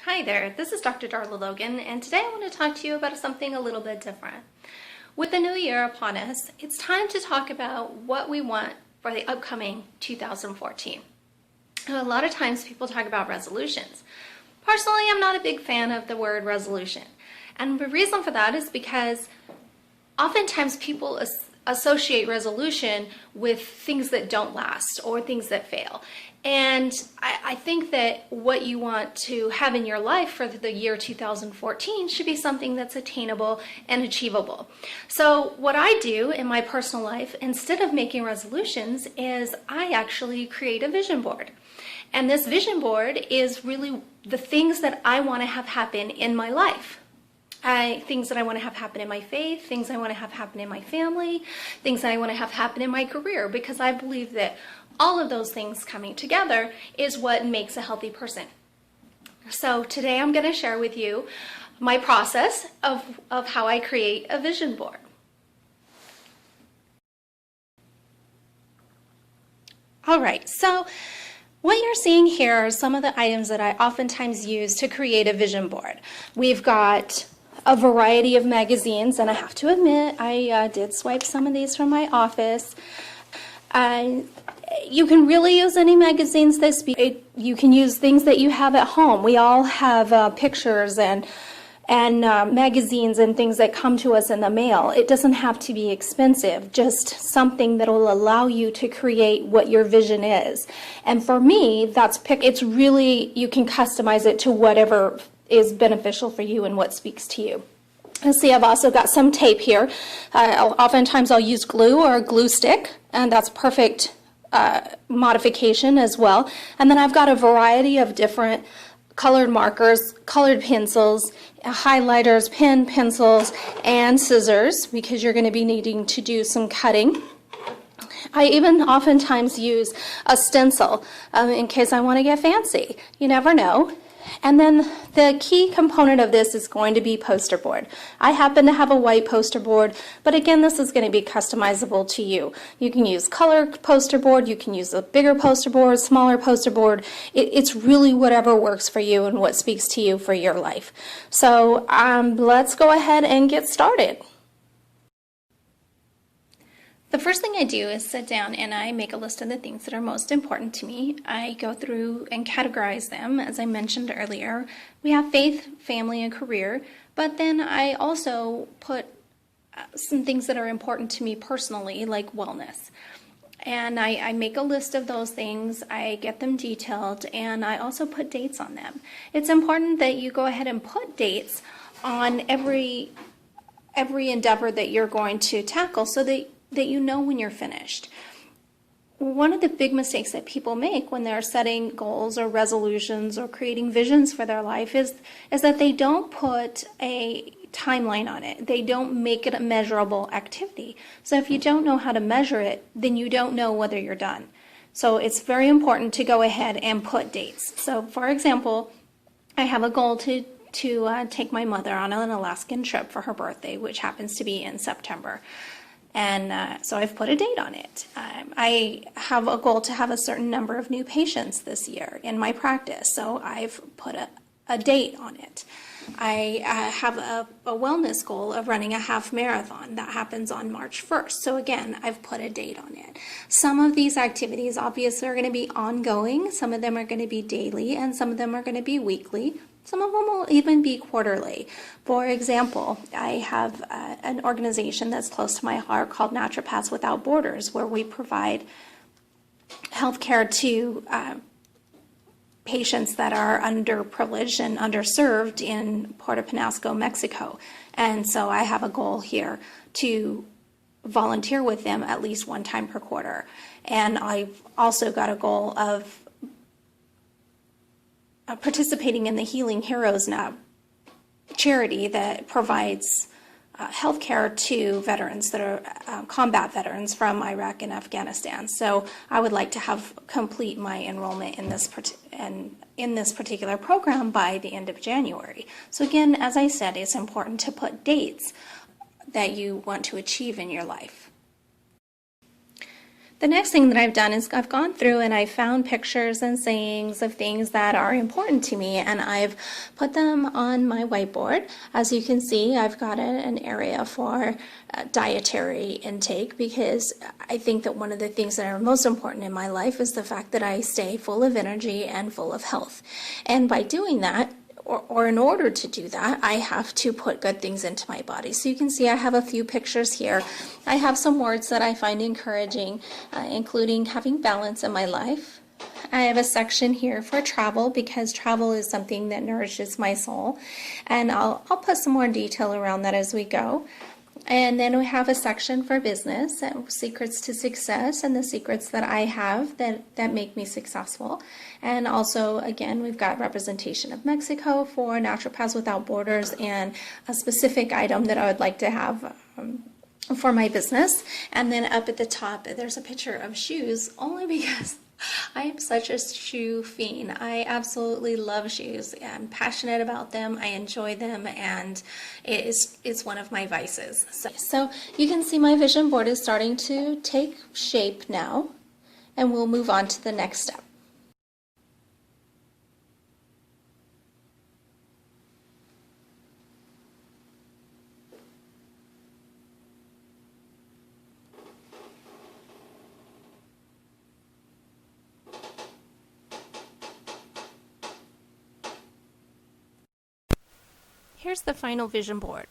Hi there, this is Dr. Darla Logan, and today I want to talk to you about something a little bit different. With the new year upon us, it's time to talk about what we want for the upcoming 2014. A lot of times people talk about resolutions. Personally, I'm not a big fan of the word resolution. And the reason for that is because oftentimes people associate resolution with things that don't last or things that fail. And I think that what you want to have in your life for the year 2014 should be something that's attainable and achievable. So what I do in my personal life, instead of making resolutions, is I actually create a vision board. And this vision board is really the things that I want to have happen in my life. Things that I want to have happen in my faith, things I want to have happen in my family, things that I want to have happen in my career, because I believe that all of those things coming together is what makes a healthy person. So today I'm going to share with you my process of how I create a vision board. All right, so what you're seeing here are some of the items that I oftentimes use to create a vision board. We've got a variety of magazines, and I have to admit, I did swipe some of these from my office. You can really use any magazines you can use things that you have at home. We all have pictures and magazines and things that come to us in the mail. It doesn't have to be expensive, just something that will allow you to create what your vision is. And for me, it's really, you can customize it to whatever is beneficial for you and what speaks to you. And see, I've also got some tape here. Oftentimes I'll use glue or a glue stick, and that's perfect modification as well. And then I've got a variety of different colored markers, colored pencils, highlighters, pen, pencils, and scissors, because you're going to be needing to do some cutting. I even oftentimes use a stencil in case I want to get fancy. You never know. And then the key component of this is going to be poster board. I happen to have a white poster board, but again, this is going to be customizable to you. You can use color poster board, you can use a bigger poster board, smaller poster board. It's really whatever works for you and what speaks to you for your life. So let's go ahead and get started. The first thing I do is sit down and I make a list of the things that are most important to me. I go through and categorize them. As I mentioned earlier, we have faith, family, and career, but then I also put some things that are important to me personally, like wellness. And I make a list of those things, I get them detailed, and I also put dates on them. It's important that you go ahead and put dates on every endeavor that you're going to tackle so that you know when you're finished. One of the big mistakes that people make when they're setting goals or resolutions or creating visions for their life is that they don't put a timeline on it. They don't make it a measurable activity. So if you don't know how to measure it, then you don't know whether you're done. So it's very important to go ahead and put dates. So for example, I have a goal to take my mother on an Alaskan trip for her birthday, which happens to be in September. And so I've put a date on it. I have a goal to have a certain number of new patients this year in my practice, so I've put a date on it. I have a wellness goal of running a half marathon that happens on March 1st. So again, I've put a date on it. Some of these activities obviously are going to be ongoing. Some of them are going to be daily, and some of them are going to be weekly. Some of them will even be quarterly. For example, I have an organization that's close to my heart called Naturopaths Without Borders, where we provide healthcare to patients that are underprivileged and underserved in Puerto Penasco, Mexico. And so I have a goal here to volunteer with them at least one time per quarter. And I've also got a goal of participating in the Healing Heroes charity that provides healthcare to veterans that are combat veterans from Iraq and Afghanistan. So I would like to complete my enrollment in this particular program by the end of January. So again, as I said, it's important to put dates that you want to achieve in your life. The next thing that I've done is I've gone through and I found pictures and sayings of things that are important to me, and I've put them on my whiteboard. As you can see, I've got an area for dietary intake, because I think that one of the things that are most important in my life is the fact that I stay full of energy and full of health. And by doing that, or in order to do that, I have to put good things into my body. So you can see I have a few pictures here. I have some words that I find encouraging, including having balance in my life. I have a section here for travel, because travel is something that nourishes my soul. And I'll put some more detail around that as we go. And then we have a section for business, secrets to success, and the secrets that I have that make me successful. And also, again, we've got representation of Mexico for Naturopaths Without Borders, and a specific item that I would like to have for my business. And then up at the top, there's a picture of shoes, only because I am such a shoe fiend. I absolutely love shoes. I'm passionate about them. I enjoy them, and it's one of my vices. So you can see my vision board is starting to take shape now, and we'll move on to the next step. Here's the final vision board.